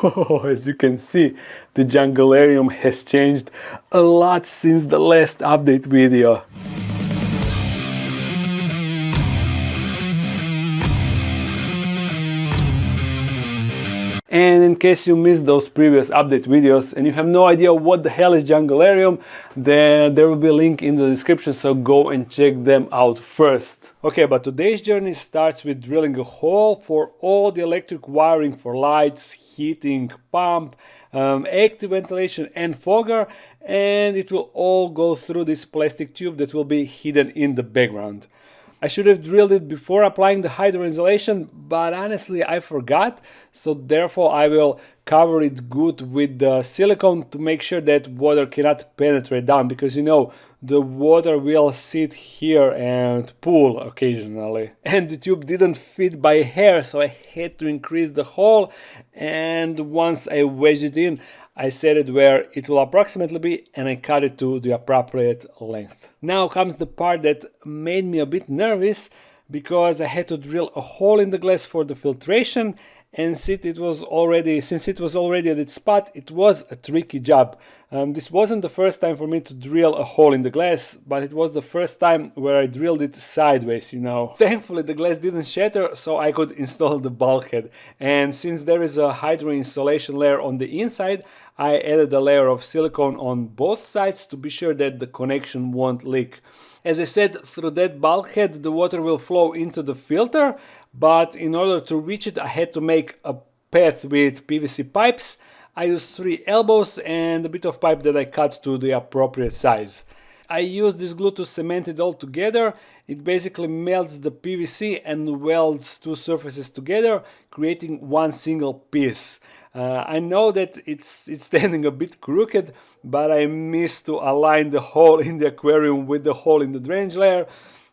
Oh, as you can see, the Junglearium has changed a lot since the last update video. And in case you missed those previous update videos and you have no idea what the hell is Junglearium, then there will be a link in the description, so go and check them out first. Okay, but today's journey starts with drilling a hole for all the electric wiring for lights, heating, pump, active ventilation and fogger, and it will all go through this plastic tube that will be hidden in the background. I should have drilled it before applying the hydro insulation, but honestly I forgot, so therefore I will cover it good with the silicone to make sure that water cannot penetrate down, because you know the water will sit here and pool occasionally. And the tube didn't fit by hair, so I had to increase the hole, and once I wedged it in, I set it where it will approximately be and I cut it to the appropriate length. Now comes the part that made me a bit nervous, because I had to drill a hole in the glass for the filtration, and since it was already at its spot, it was a tricky job. This wasn't the first time for me to drill a hole in the glass, but it was the first time where I drilled it sideways, you know. Thankfully the glass didn't shatter, so I could install the bulkhead. And since there is a hydro insulation layer on the inside, I added a layer of silicone on both sides to be sure that the connection won't leak. As I said, through that bulkhead the water will flow into the filter, but in order to reach it I had to make a path with PVC pipes. I used 3 elbows and a bit of pipe that I cut to the appropriate size. I used this glue to cement it all together. It basically melts the PVC and welds 2 surfaces together, creating one single piece. I know that it's standing a bit crooked, but I missed to align the hole in the aquarium with the hole in the drainage layer.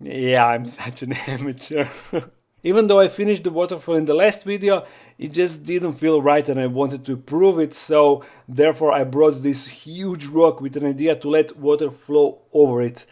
Yeah, I'm such an amateur. Even though I finished the waterfall in the last video, it just didn't feel right and I wanted to improve it, so therefore I brought this huge rock with an idea to let water flow over it.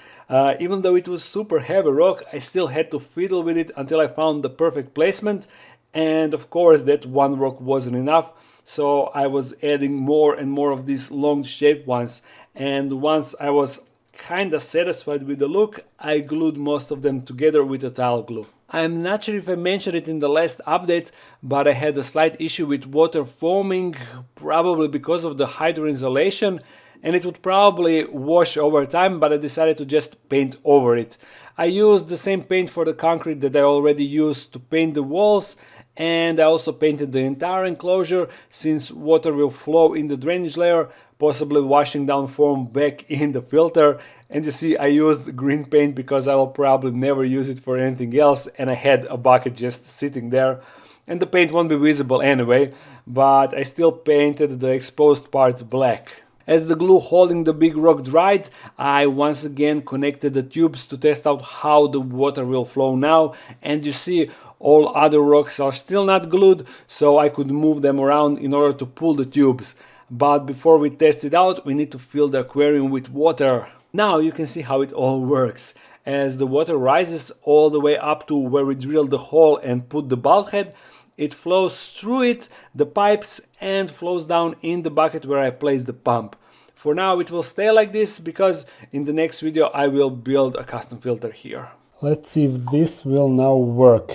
Even though it was super heavy rock, I still had to fiddle with it until I found the perfect placement, and of course that one rock wasn't enough, so I was adding more and more of these long shaped ones, and once I was kinda satisfied with the look, I glued most of them together with a tile glue. I'm not sure if I mentioned it in the last update, but I had a slight issue with water foaming, probably because of the hydro insulation, and it would probably wash over time, but I decided to just paint over it. I used the same paint for the concrete that I already used to paint the walls, and I also painted the entire enclosure, since water will flow in the drainage layer, possibly washing down foam back in the filter. And you see, I used green paint because I will probably never use it for anything else, and I had a bucket just sitting there, and the paint won't be visible anyway, but I still painted the exposed parts black. As the glue holding the big rock dried, I once again connected the tubes to test out how the water will flow now, and you see all other rocks are still not glued, so I could move them around in order to pull the tubes. But before we test it out, we need to fill the aquarium with water. Now you can see how it all works. As the water rises all the way up to where we drilled the hole and put the bulkhead, it flows through it, the pipes, and flows down in the bucket where I placed the pump. For now it will stay like this, because in the next video I will build a custom filter here. Let's see if this will now work.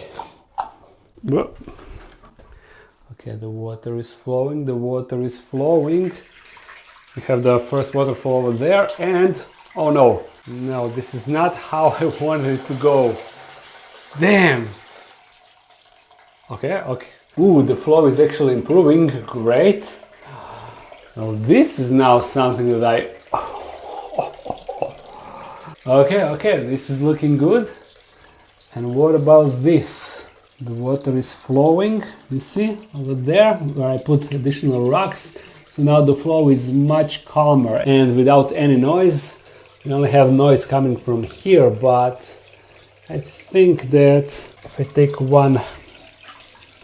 Okay, the water is flowing, We have the first waterfall over there, and oh no, this is not how I wanted it to go. Damn! Okay. Ooh, the flow is actually improving, great. Now this is now something that I... Okay, this is looking good. And what about this? The water is flowing, you see, over there, where I put additional rocks. So now the flow is much calmer and without any noise. We only have noise coming from here, but I think that if I take one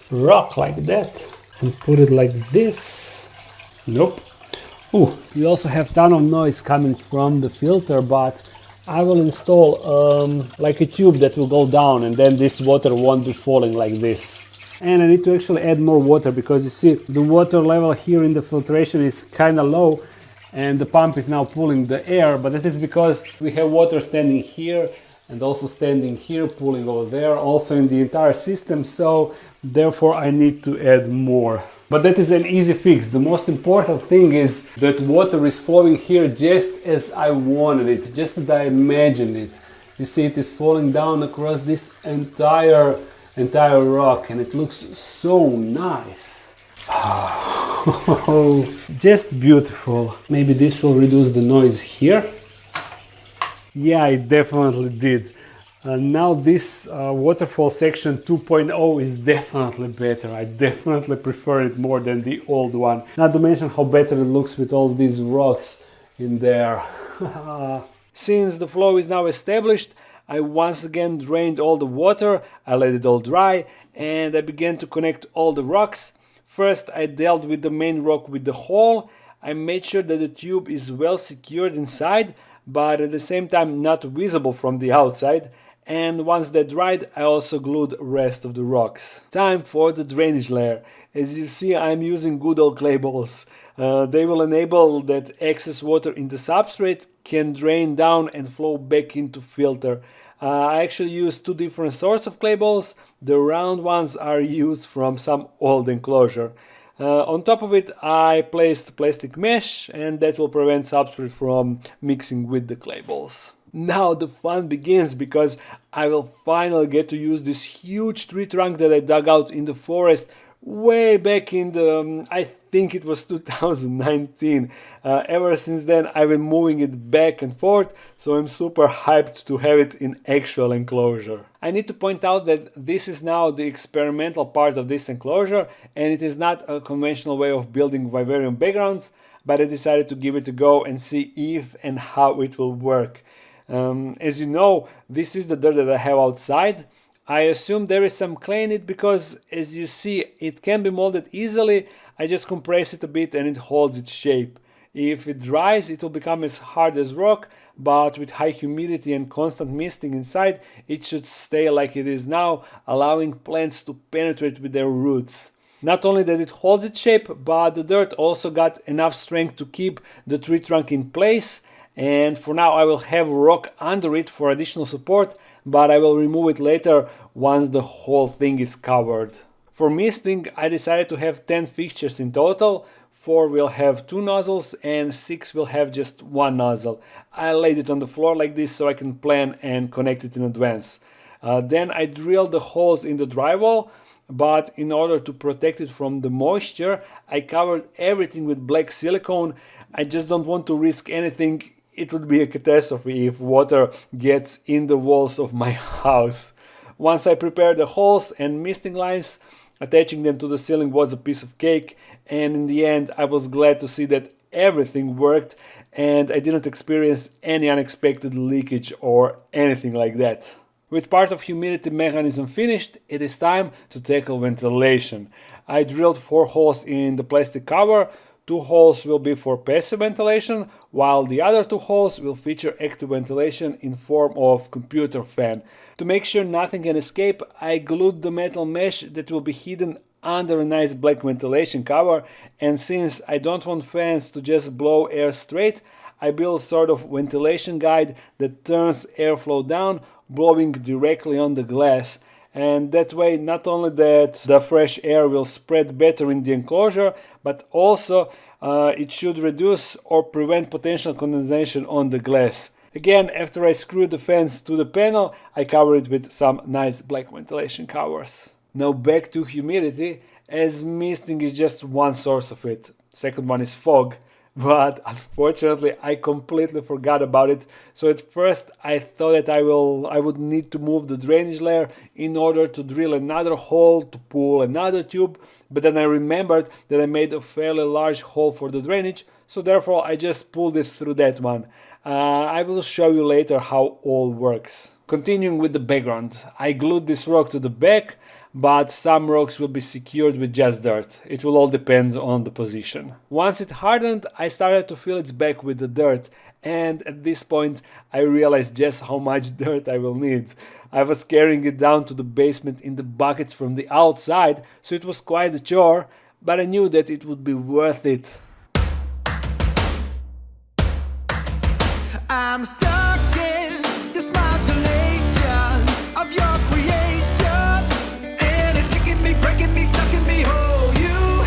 rock like that and put it like this, nope. Ooh, you also have ton of noise coming from the filter, but I will install like a tube that will go down, and then this water won't be falling like this. And I need to actually add more water because you see the water level here in the filtration is kind of low and the pump is now pulling the air, but that is because we have water standing here and also standing here, pulling over there, also in the entire system, so therefore I need to add more. But that is an easy fix. The most important thing is that water is flowing here just as I wanted it, just as I imagined it. You see it is falling down across this entire rock and it looks so nice. Just beautiful. Maybe this will reduce the noise here. Yeah, it definitely did. Now this waterfall section 2.0 is definitely better. I definitely prefer it more than the old one. Not to mention how better it looks with all these rocks in there. Since the flow is now established, I once again drained all the water, I let it all dry, and I began to connect all the rocks. First I dealt with the main rock with the hole. I made sure that the tube is well secured inside, but at the same time not visible from the outside. And once that dried, I also glued the rest of the rocks. Time for the drainage layer. As you see, I'm using good old clay balls. They will enable that excess water in the substrate can drain down and flow back into filter. I actually use two different sorts of clay balls. The round ones are used from some old enclosure. On top of it I placed plastic mesh, and that will prevent substrate from mixing with the clay balls. Now the fun begins, because I will finally get to use this huge tree trunk that I dug out in the forest way back in the, I think it was 2019. Ever since then I've been moving it back and forth, so I'm super hyped to have it in actual enclosure. I need to point out that this is now the experimental part of this enclosure, and it is not a conventional way of building vivarium backgrounds, but I decided to give it a go and see if and how it will work. As you know, this is the dirt that I have outside. I assume there is some clay in it because, as you see, it can be molded easily. I just compress it a bit and it holds its shape. If it dries, it will become as hard as rock, but with high humidity and constant misting inside, it should stay like it is now, allowing plants to penetrate with their roots. Not only that it holds its shape, but the dirt also got enough strength to keep the tree trunk in place. And for now I will have rock under it for additional support, but I will remove it later once the whole thing is covered. For misting I decided to have 10 fixtures in total. 4 will have 2 nozzles and 6 will have just 1 nozzle. I laid it on the floor like this so I can plan and connect it in advance. Then I drilled the holes in the drywall, but in order to protect it from the moisture I covered everything with black silicone. I just don't want to risk anything. It would be a catastrophe if water gets in the walls of my house. Once I prepared the holes and misting lines, attaching them to the ceiling was a piece of cake, and in the end I was glad to see that everything worked and I didn't experience any unexpected leakage or anything like that. With part of humidity mechanism finished, it is time to tackle ventilation. I drilled 4 holes in the plastic cover. 2 holes will be for passive ventilation, while the other 2 holes will feature active ventilation in form of computer fan. To make sure nothing can escape, I glued the metal mesh that will be hidden under a nice black ventilation cover, and since I don't want fans to just blow air straight, I built sort of ventilation guide that turns airflow down, blowing directly on the glass. And that way not only that the fresh air will spread better in the enclosure, but also it should reduce or prevent potential condensation on the glass. Again, after I screwed the fans to the panel, I covered it with some nice black ventilation covers. Now back to humidity, as misting is just one source of it. Second one is fog. But unfortunately I completely forgot about it, so at first I thought that I would need to move the drainage layer in order to drill another hole to pull another tube, but then I remembered that I made a fairly large hole for the drainage, so therefore I just pulled it through that one. I will show you later how all works. Continuing with the background, I glued this rock to the back, but some rocks will be secured with just dirt. It will all depend on the position. Once it hardened, I started to fill its back with the dirt, and at this point I realized just how much dirt I will need. I was carrying it down to the basement in the buckets from the outside, so it was quite a chore, but I knew that it would be worth it. I'm stuck in this modulation of your creation, and it's kicking me, breaking me, sucking me whole. You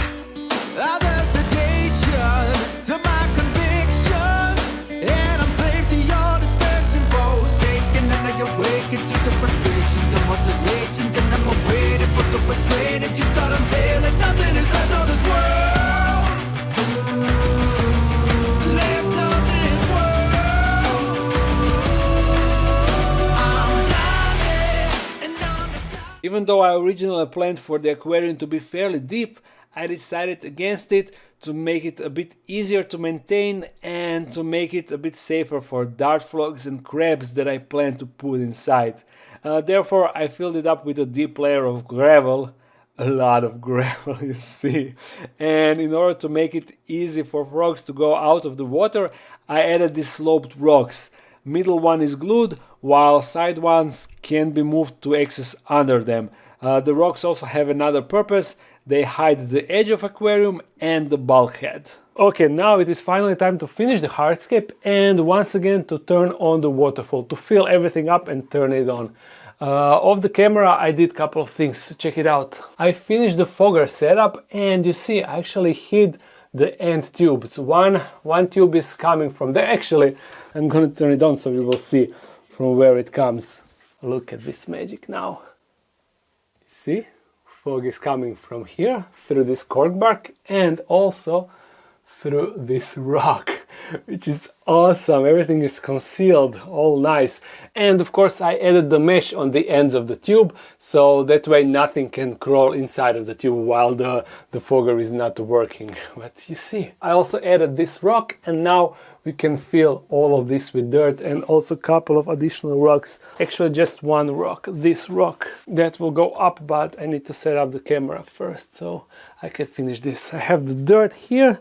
are the sedation to my convictions, and I'm slave to your discretion. Forsaken, and I awaken to the frustrations and modulations, and I'm waiting for the restraint and you start unveiling. Nothing is left of this world. Even though I originally planned for the aquarium to be fairly deep, I decided against it to make it a bit easier to maintain and to make it a bit safer for dart frogs and crabs that I plan to put inside. Therefore, I filled it up with a deep layer of gravel, a lot of gravel, you see. And in order to make it easy for frogs to go out of the water, I added these sloped rocks. Middle one is glued, while side ones can be moved to access under them. The rocks also have another purpose. They hide the edge of aquarium and the bulkhead. Okay, now it is finally time to finish the hardscape and once again to turn on the waterfall, to fill everything up and turn it on. Off the camera I did a couple of things, check it out. I finished the fogger setup and you see I actually hid the end tubes. One tube is coming from there. Actually, I'm gonna turn it on so you will see from where it comes. Look at this magic now. See? Fog is coming from here, through this cork bark, and also through this rock, which is awesome. Everything is concealed, all nice. And of course I added the mesh on the ends of the tube, so that way nothing can crawl inside of the tube while the fogger is not working. But you see, I also added this rock, and now we can fill all of this with dirt and also a couple of additional rocks. Actually just one rock, this rock, that will go up, but I need to set up the camera first so I can finish this. I have the dirt here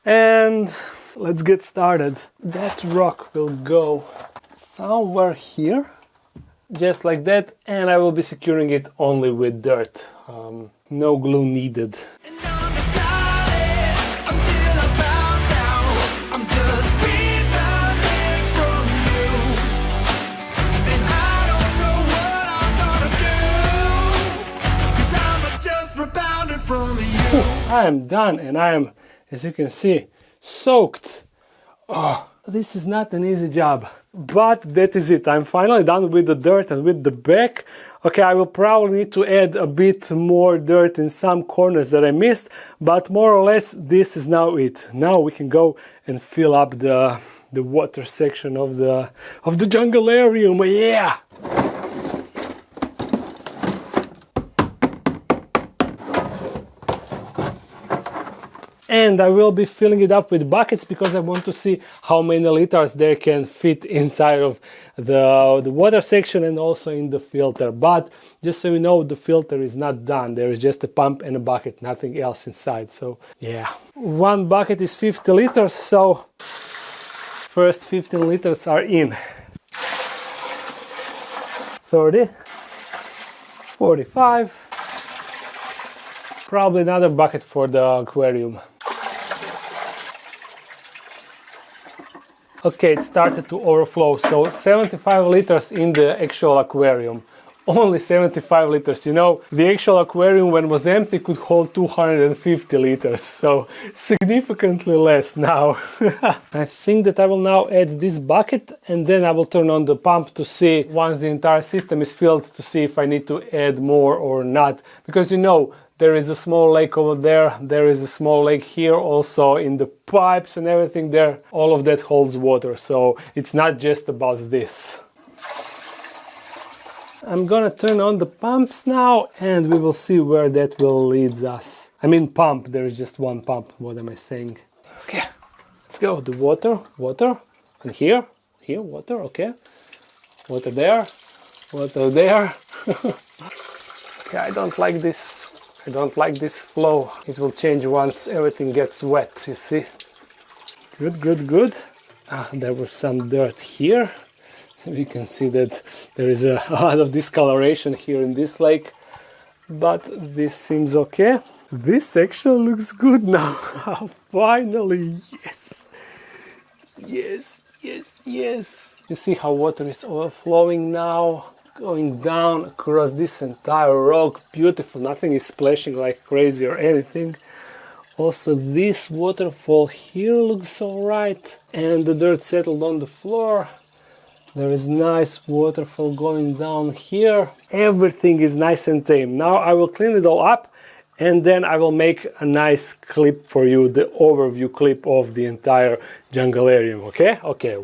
and let's get started. That rock will go somewhere here, just like that, and I will be securing it only with dirt. No glue needed. I am done and I am, as you can see, soaked. Oh, this is not an easy job, but that is it. I'm finally done with the dirt and with the back. Okay, I will probably need to add a bit more dirt in some corners that I missed, but more or less this is now it. Now we can go and fill up the water section of the Junglearium. Yeah! And I will be filling it up with buckets because I want to see how many liters there can fit inside of the water section and also in the filter. But just so you know, the filter is not done. There is just a pump and a bucket, nothing else inside. So yeah, one bucket is 50 liters. So first 15 liters are in. 30, 45, probably another bucket for the aquarium. Okay, it started to overflow, so 75 liters in the actual aquarium. Only 75 liters, you know, the actual aquarium when it was empty could hold 250 liters, so significantly less now. I think that I will now add this bucket and then I will turn on the pump to see, once the entire system is filled, to see if I need to add more or not, because you know, there is a small lake over there, there is a small lake here also in the pipes and everything there. All of that holds water, so it's not just about this. I'm gonna turn on the pumps now and we will see where that will lead us. I mean pump, there is just one pump, what am I saying? Okay, let's go. The water, and here, water, okay. Water there. Okay, I don't like this. I don't like this flow. It will change once everything gets wet, you see. Good, good, good. There was some dirt here. So you can see that there is a lot of discoloration here in this lake. But this seems okay. This section looks good now. Finally, yes. Yes, yes, yes. You see how water is overflowing now, going down across this entire rock. Beautiful, nothing is splashing like crazy or anything. Also, this waterfall here looks alright, and the dirt settled on the floor. There is nice waterfall going down here. Everything is nice and tame. Now I will clean it all up, and then I will make a nice clip for you, the overview clip of the entire Junglearium, okay? Okay.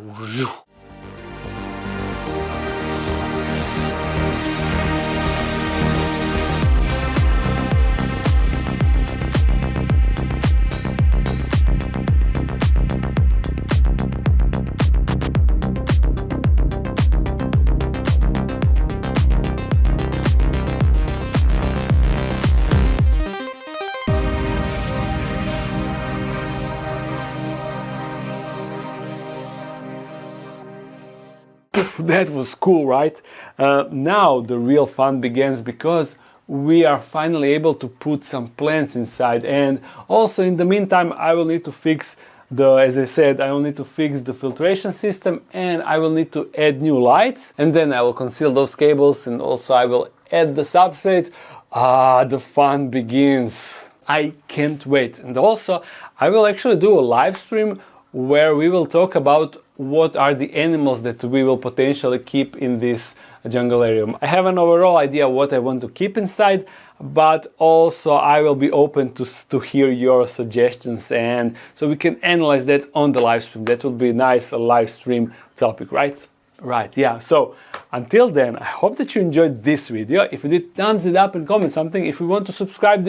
That was cool, right? Now the real fun begins, because we are finally able to put some plants inside, and also in the meantime I will need to fix as I said, I will need to fix the filtration system, and I will need to add new lights, and then I will conceal those cables, and also I will add the substrate. The fun begins. I can't wait. And also I will actually do a live stream where we will talk about what are the animals that we will potentially keep in this Junglearium. I have an overall idea what I want to keep inside, but also I will be open to hear your suggestions, and so we can analyze that on the live stream. That would be a nice live stream topic, right? Right, yeah. So until then, I hope that you enjoyed this video. If you did, thumbs it up and comment something. If you want to subscribe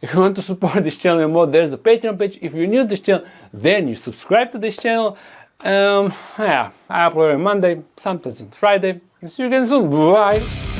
if you want to support this channel more, there's the Patreon page. If you're new to this channel, then you subscribe to this channel. Yeah, I upload on Monday, sometimes on Friday. See you again soon. Bye.